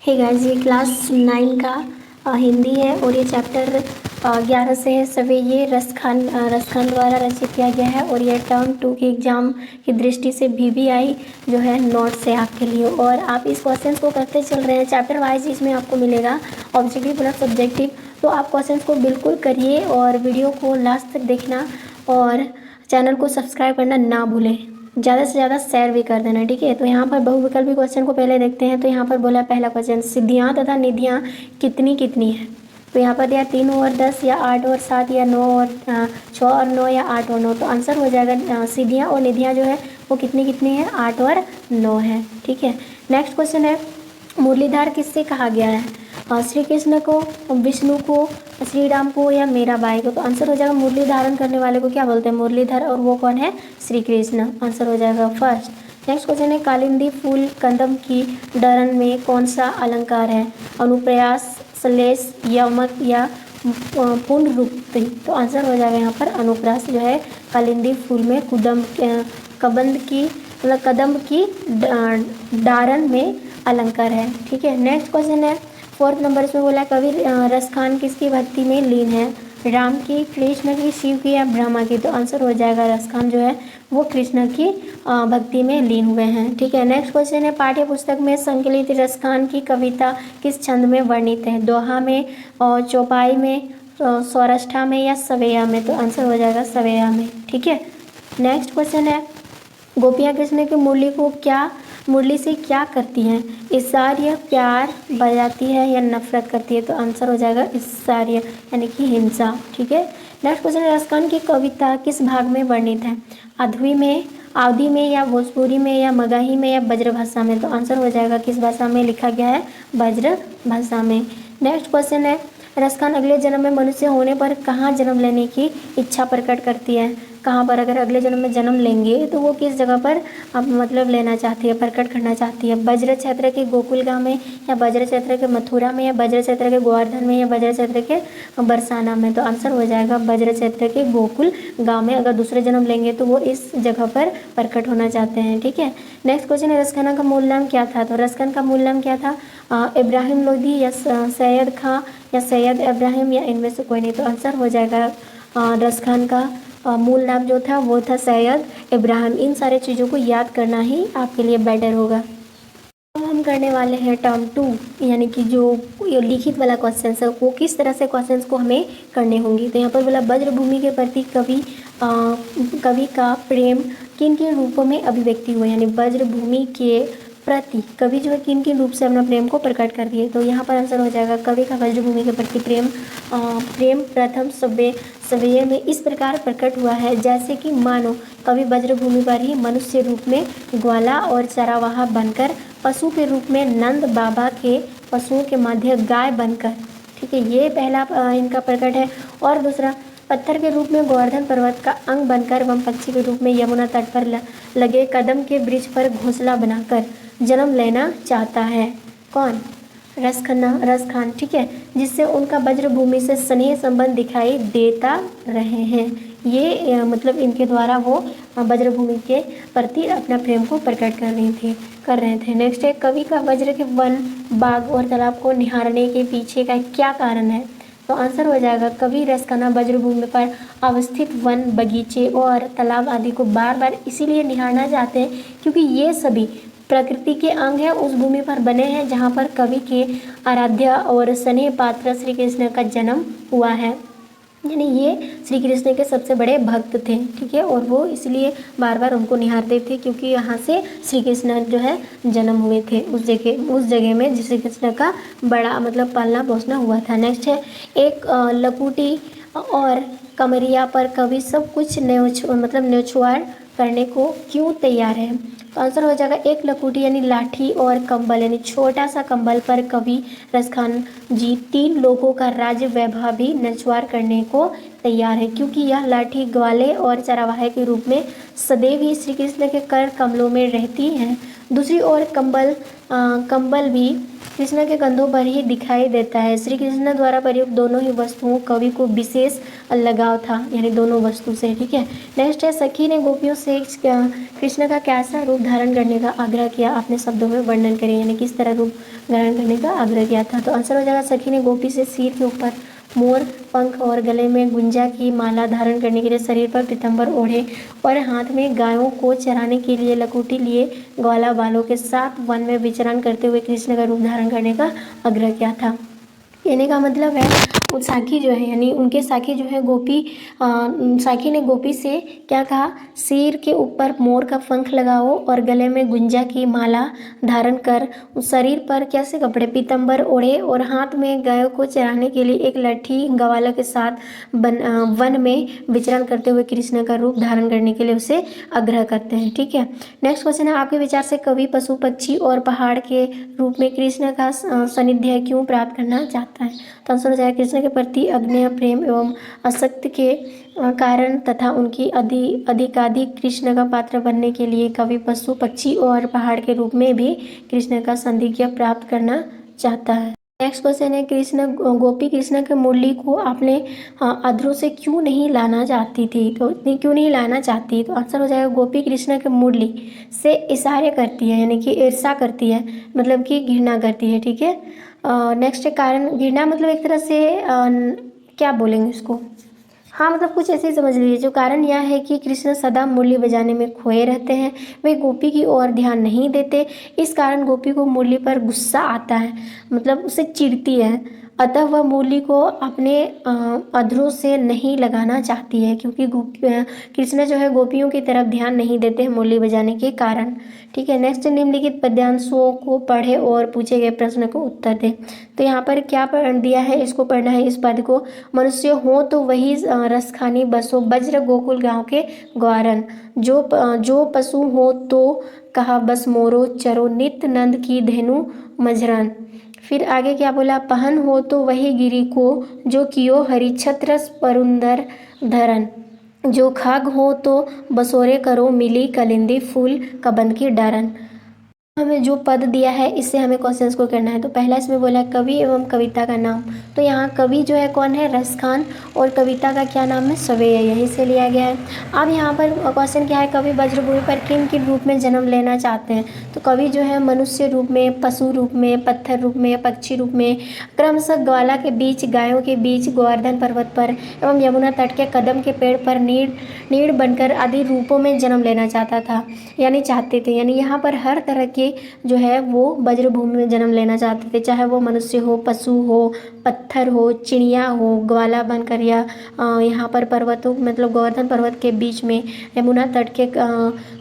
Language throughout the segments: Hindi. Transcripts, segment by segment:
हे गाइस, ये क्लास 9 का हिंदी है और ये चैप्टर 11 से है। सभी ये रस खान द्वारा रचित किया गया है और ये टर्म 2 के एग्ज़ाम की दृष्टि से VBI जो है नोट्स है आपके लिए। और आप इस क्वेश्चन को करते चल रहे हैं चैप्टर वाइज, इसमें आपको मिलेगा ऑब्जेक्टिव प्लस सब्जेक्टिव। तो आप क्वेश्चन को बिल्कुल करिए और वीडियो को लास्ट तक देखना और चैनल को सब्सक्राइब करना ना भूलें। ज़्यादा से ज़्यादा शेयर भी कर देना, ठीक है। तो यहाँ पर बहुविकल्पी क्वेश्चन को पहले देखते हैं। तो यहाँ पर बोला पहला क्वेश्चन, सिद्धियाँ तथा निधियाँ कितनी कितनी है। तो यहाँ पर दिया 3 और 10 या 8 और 7 या 9 और 6 और 9 या 8 और 9। तो आंसर हो जाएगा सिद्धियाँ और निधियाँ जो है वो कितनी कितनी है, 8 और 9 है, ठीक है। नेक्स्ट क्वेश्चन है, मुरलीधर किससे कहा गया है। श्री कृष्ण को, विष्णु को, श्री राम को या मीराबाई को। तो आंसर हो जाएगा मुरली धारण करने वाले को क्या बोलते हैं, मुरलीधर, और वो कौन है, श्री कृष्ण। आंसर हो जाएगा फर्स्ट। नेक्स्ट क्वेश्चन है, कालिंदी फूल कदम की डरन में कौन सा अलंकार है, अनुप्रयास, सलेस, यमक या पुनरुक्ति। तो आंसर हो जाएगा यहाँ पर अनुप्रास जो है कालिंदी फूल में कदम की डारन में अलंकार है, ठीक है। नेक्स्ट क्वेश्चन है 4th नंबर इसमें बोला कवि रसखान किसकी भक्ति में लीन है, राम की, कृष्ण की, शिव की या ब्रह्मा की। तो आंसर हो जाएगा रसखान जो है वो कृष्ण की भक्ति में लीन हुए हैं, ठीक है। नेक्स्ट क्वेश्चन है, पाठ्य पुस्तक में संकलित रसखान की कविता किस छंद में वर्णित है, दोहा में, चौपाई में, सौराष्ठा में या सवेया में। तो आंसर हो जाएगा सवेया में, ठीक है। नेक्स्ट क्वेश्चन है, गोपियाँ कृष्ण की मुरली से क्या करती हैं, इशार्य, प्यार, बजाती है या नफरत करती है। तो आंसर हो जाएगा इशार्य यानी कि हिंसा, ठीक है। नेक्स्ट क्वेश्चन है, रसखान की कविता किस भाग में वर्णित है, अवधी में या भोजपुरी में या मगही में या ब्रज भाषा में। तो आंसर हो जाएगा किस भाषा में लिखा गया है, ब्रज भाषा में। नेक्स्ट क्वेश्चन है, रसखान अगले जन्म में मनुष्य होने पर कहाँ जन्म लेने की इच्छा प्रकट करती है, कहाँ पर अगर अगले जन्म में जन्म लेंगे तो वो किस जगह पर अब मतलब लेना चाहती है, प्रकट करना चाहती है, ब्रज क्षेत्र के गोकुल गाँव में या ब्रज क्षेत्र के मथुरा में या ब्रज क्षेत्र के गोवर्धन में या ब्रज क्षेत्र के बरसाना में। तो आंसर हो जाएगा ब्रज क्षेत्र के गोकुल गाँव में अगर दूसरे जन्म लेंगे तो वो इस जगह पर प्रकट होना चाहते हैं, ठीक है। नेक्स्ट क्वेश्चन है, रसखाना का मूल नाम क्या था। तो रसखान का मूल नाम क्या था, इब्राहिम लोधी या सैयद खां या सैयद इब्राहिम या इनमें से कोई नहीं। तो आंसर हो जाएगा रसखान का मूल नाम जो था वो था सैयद इब्राहिम। इन सारे चीज़ों को याद करना ही आपके लिए बेटर होगा। अब हम करने वाले हैं टर्म 2 यानी कि जो लिखित वाला क्वेश्चन है वो किस तरह से क्वेश्चंस को हमें करने होंगे। तो यहाँ पर बोला ब्रजभूमि के प्रति कवि का प्रेम किन किन रूपों में अभिव्यक्ति हुआ, यानी ब्रजभूमि के प्रति कवि जो है किन किन रूप से अपना प्रेम को प्रकट कर दिए। तो यहाँ पर आंसर हो जाएगा कवि का ब्रजभूमि के प्रति प्रेम प्रथम सवेय में इस प्रकार प्रकट हुआ है जैसे कि मानो कवि ब्रजभूमि पर ही मनुष्य रूप में ग्वाला और चरावाहा बनकर, पशु के रूप में नंद बाबा के पशुओं के मध्य गाय बनकर, ठीक है, ये पहला इनका प्रकट है। और दूसरा, पत्थर के रूप में गोवर्धन पर्वत का अंग बनकर एवं पक्षी के रूप में यमुना तट पर लगे कदम के वृक्ष पर घोंसला बनाकर जन्म लेना चाहता है। कौन, रसखान, ठीक है, जिससे उनका ब्रजभूमि से स्नेह संबंध दिखाई देता रहे हैं। ये मतलब इनके द्वारा वो ब्रजभूमि के प्रति अपना प्रेम को प्रकट कर रहे थे। नेक्स्ट है, कवि का ब्रज के वन, बाग और तालाब को निहारने के पीछे का क्या कारण है। तो आंसर हो जाएगा कवि रसखाना ब्रजभूमि पर अवस्थित वन, बगीचे और तालाब आदि को बार बार इसीलिए निहारना चाहते हैं क्योंकि ये सभी प्रकृति के अंग है, उस भूमि पर बने हैं जहाँ पर कवि के आराध्य और स्नेह पात्र श्री कृष्ण का जन्म हुआ है, यानी ये श्री कृष्ण के सबसे बड़े भक्त थे, ठीक है। और वो इसलिए बार बार उनको निहारते थे क्योंकि यहाँ से श्री कृष्ण जो है जन्म हुए थे उस जगह में जिस श्री कृष्ण का बड़ा मतलब पालना पोसना हुआ था। नेक्स्ट है, एक लकुटी और कमरिया पर कवि सब कुछ न्योछावर करने को क्यों तैयार है। तो आंसर हो जाएगा एक लकुटी यानी लाठी और कंबल यानी छोटा सा कंबल पर कवि रसखान जी 3 लोगों का राज्य वैभव भी न्योछावर करने को तैयार है क्योंकि यह लाठी ग्वाले और चरावाहे के रूप में सदैव ही श्री कृष्ण के कर कमलों में रहती हैं। दूसरी ओर कंबल भी कृष्ण के कंधों पर ही दिखाई देता है। श्री कृष्ण द्वारा प्रयुक्त दोनों ही वस्तुओं कवि को विशेष लगाव था, यानी दोनों वस्तु से। ठीक है, नेक्स्ट है सखी ने गोपियों से कृष्ण का कैसा रूप धारण करने का आग्रह किया, अपने शब्दों में वर्णन करें, यानी किस तरह रूप धारण करने का आग्रह किया था। तो आंसर हो जाएगा सखी ने गोपी से सिर के ऊपर मोर पंख और गले में गुंजा की माला धारण करने के लिए शरीर पर पीताम्बर ओढ़े और हाथ में गायों को चराने के लिए लकुटी लिए ग्वाला बालों के साथ वन में विचरण करते हुए कृष्ण का रूप धारण करने का आग्रह किया था। कहने का मतलब है साखी जो है, यानी उनके साखी जो है साखी ने गोपी से क्या कहा, सिर के ऊपर मोर का पंख लगाओ और गले में गुंजा की माला धारण कर शरीर पर कैसे कपड़े पीतंबर ओढ़े और हाथ में गायों को चराने के लिए एक लठी गवाला के साथ वन में विचरण करते हुए कृष्ण का रूप धारण करने के लिए उसे आग्रह करते हैं। ठीक है, नेक्स्ट क्वेश्चन है आपके विचार से कवि पशु पक्षी और पहाड़ के रूप में कृष्ण का सानिध्य क्यों प्राप्त करना चाहता है। तो आंसर हो जाएगा कृष्ण के प्रति अग्नेय प्रेम एवं आसक्ति के कारण तथा उनकी अधिकाधिक कृष्ण का पात्र बनने के लिए कवि पशु पक्षी और पहाड़ के रूप में भी कृष्ण का सानिध्य प्राप्त करना चाहता है। नेक्स्ट क्वेश्चन है गोपी कृष्ण के मुरली को अपने अधरों से क्यों नहीं लाना चाहती थी, तो क्यों नहीं लाना चाहती, तो आंसर हो जाएगा गोपी कृष्ण के मुरली से इशारे करती है, यानी कि ईर्षा करती है, मतलब कि घृणा करती है। ठीक है, नेक्स्ट कारण घृणा मतलब एक तरह से क्या बोलेंगे इसको, हाँ मतलब कुछ ऐसे ही समझ लीजिए। जो कारण यह है कि कृष्ण सदा मुरली बजाने में खोए रहते हैं, वे गोपी की ओर ध्यान नहीं देते, इस कारण गोपी को मुरली पर गुस्सा आता है, मतलब उसे चिढ़ती है, अतः वह मुरली को अपने अधरों से नहीं लगाना चाहती है, क्योंकि कृष्ण जो है गोपियों की तरफ ध्यान नहीं देते हैं मुरली बजाने के कारण। ठीक है, नेक्स्ट निम्नलिखित पद्यांशों को पढ़े और पूछे गए प्रश्न को उत्तर दें। तो यहाँ पर क्या दिया है, इसको पढ़ना है। इस पद को, मनुष्य हो तो वही रसखानी बसो वज्र गोकुल गांव के ग्वारन, जो पशु हो तो कहा बस मोरो चरो नित्य नंद की धेनु मझरन। फिर आगे क्या बोला, पहन हो तो वही गिरी को जो कियो हरि छत्रस परुंदर धरन, जो खाग हो तो बसोरे करो मिली कलिंदी फूल कबंद की डारन। हमें जो पद दिया है इससे हमें क्वेश्चंस को करना है। तो पहला इसमें बोला है कवि एवं कविता का नाम, तो यहाँ कवि जो है कौन है, रसखान, और कविता का क्या नाम है, सवेय, यहीं से लिया गया है। अब यहाँ पर क्वेश्चन क्या है, कवि वज्रभूमि पर किन किन रूप में जन्म लेना चाहते हैं। तो कवि जो है मनुष्य रूप में, पशु रूप में, पत्थर रूप में, पक्षी रूप में, क्रमशः ग्वाला के बीच, गायों के बीच, गोवर्धन पर्वत पर एवं यमुना तट के कदम के पेड़ पर नीड़ बनकर आदि रूपों में जन्म लेना चाहता था, यानी चाहते थे। यानी यहाँ पर हर तरह के जो है वो वज्रभूमि में जन्म लेना चाहते थे, चाहे वो मनुष्य हो, पशु हो, पत्थर हो, चिड़िया हो, ग्वाला बनकर, या यहाँ पर पर्वतों मतलब गोवर्धन पर्वत के बीच में, यमुना तट के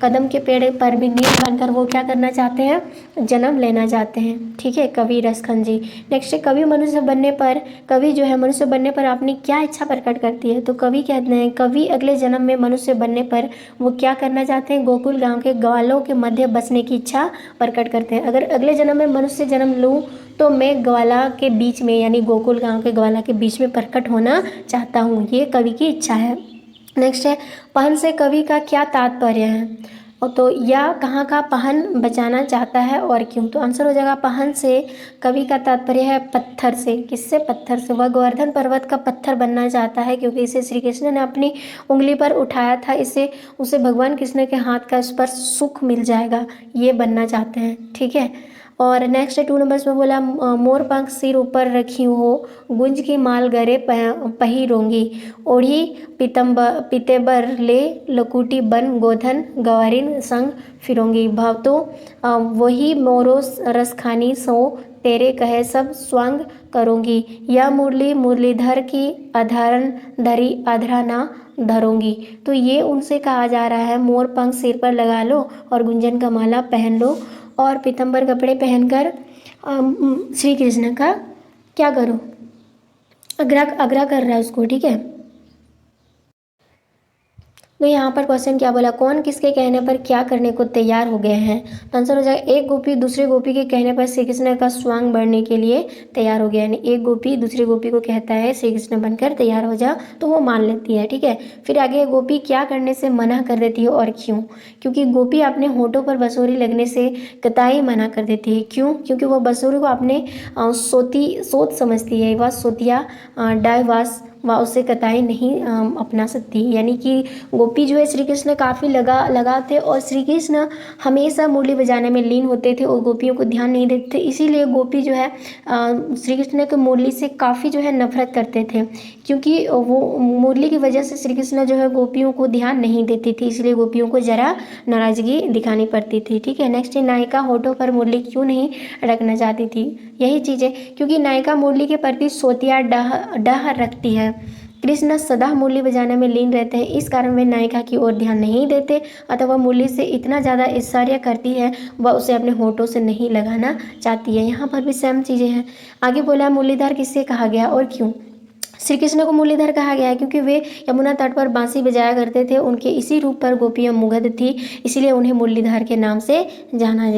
कदम के पेड़ पर भी नीड़ बनकर वो क्या करना चाहते हैं, जन्म लेना चाहते हैं। ठीक है, कवि रसखान जी। नेक्स्ट है कवि जो है मनुष्य बनने पर अपनी क्या इच्छा प्रकट करती है। तो कवि कहते हैं कवि अगले जन्म में मनुष्य बनने पर वो क्या करना चाहते हैं, गोकुल गांव के ग्वालों के मध्य बसने की इच्छा प्रकट करते हैं। अगर अगले जन्म में मनुष्य जन्म लूँ तो मैं ग्वाला के बीच में, यानी गोकुल गांव के ग्वाला के बीच में प्रकट होना चाहता हूँ, ये कवि की इच्छा है। नेक्स्ट है पहन से कवि का क्या तात्पर्य है, और तो यह कहाँ का पहन बचाना चाहता है और क्यों। तो आंसर हो जाएगा पहन से कवि का तात्पर्य है पत्थर से। किससे, पत्थर से। वह गोवर्धन पर्वत का पत्थर बनना चाहता है, क्योंकि इसे श्री कृष्ण ने अपनी उंगली पर उठाया था, इससे उसे भगवान कृष्ण के हाथ का स्पर्श सुख मिल जाएगा, ये बनना चाहते हैं। ठीक है, और नेक्स्ट 2 नंबर्स में बोला मोर पंख सिर ऊपर रखी हो, गुंज की माल गरे पहिरोंगी, ओढ़ी पीतेबर ले लकुटी बन गोधन गवारिन संग फिरोंगी, भाव तो वही मोरो रसखानी सो तेरे कहे सब स्वांग करूँगी, या मुरली मुरलीधर की अधारण धरी अधरा ना धरूंगी। तो ये उनसे कहा जा रहा है मोर पंख सिर पर लगा लो और गुंजन का माला पहन लो और पीतंबर कपड़े पहनकर श्री कृष्ण का क्या करो, आग्रह कर रहा है उसको। ठीक है, तो यहाँ पर क्वेश्चन क्या बोला, कौन किसके कहने पर क्या करने को तैयार हो गए हैं। तो आंसर हो जाएगा एक गोपी दूसरे गोपी के कहने पर श्री कृष्ण का स्वांग बढ़ने के लिए तैयार हो गया। यानी एक गोपी दूसरी गोपी को कहता है श्री कृष्ण बनकर तैयार हो जा, तो वो मान लेती है। ठीक है, फिर आगे गोपी क्या करने से मना कर देती है और क्यों। क्योंकि गोपी अपने होठों पर बसोरी लगने से कतई मना कर देती है। क्यों, क्योंकि वो बसोरी को अपने सोत समझती है, वह सोतिया डायवास वह उसे कतई नहीं अपना सकती। यानी कि गोपी जो है श्री कृष्ण काफ़ी लगा थे और श्री कृष्ण हमेशा मुरली बजाने में लीन होते थे और गोपियों को ध्यान नहीं देते थे। इसीलिए गोपी जो है श्री कृष्ण के मुरली से काफ़ी जो है नफरत करते थे, क्योंकि वो मुरली की वजह से श्री कृष्ण जो है गोपियों को ध्यान नहीं देती थी, इसलिए गोपियों को ज़रा नाराज़गी दिखानी पड़ती थी। ठीक है, नेक्स्ट है नायिका होठों पर मुरली क्यों नहीं रखना चाहती थी। यही चीज़ है, क्योंकि नायिका मुरली के प्रति सोतिया डह रखती है। कृष्ण सदा मुरली बजाने में लीन रहते हैं, इस कारण वे नायिका की ओर ध्यान नहीं देते, अतः वह मुरली से इतना ज़्यादा ऐश्वर्य करती है, वह उसे अपने होठों से नहीं लगाना चाहती है। यहाँ पर भी सेम चीज़ें हैं। आगे बोला मुरलीधर किससे कहा गया और क्यों। श्री कृष्ण को मुरलीधर कहा गया है क्योंकि वे यमुना तट पर बांसुरी बजाया करते थे, उनके इसी रूप पर गोपियाँ मुग्ध थी, इसलिए उन्हें मुरलीधर के नाम से जाना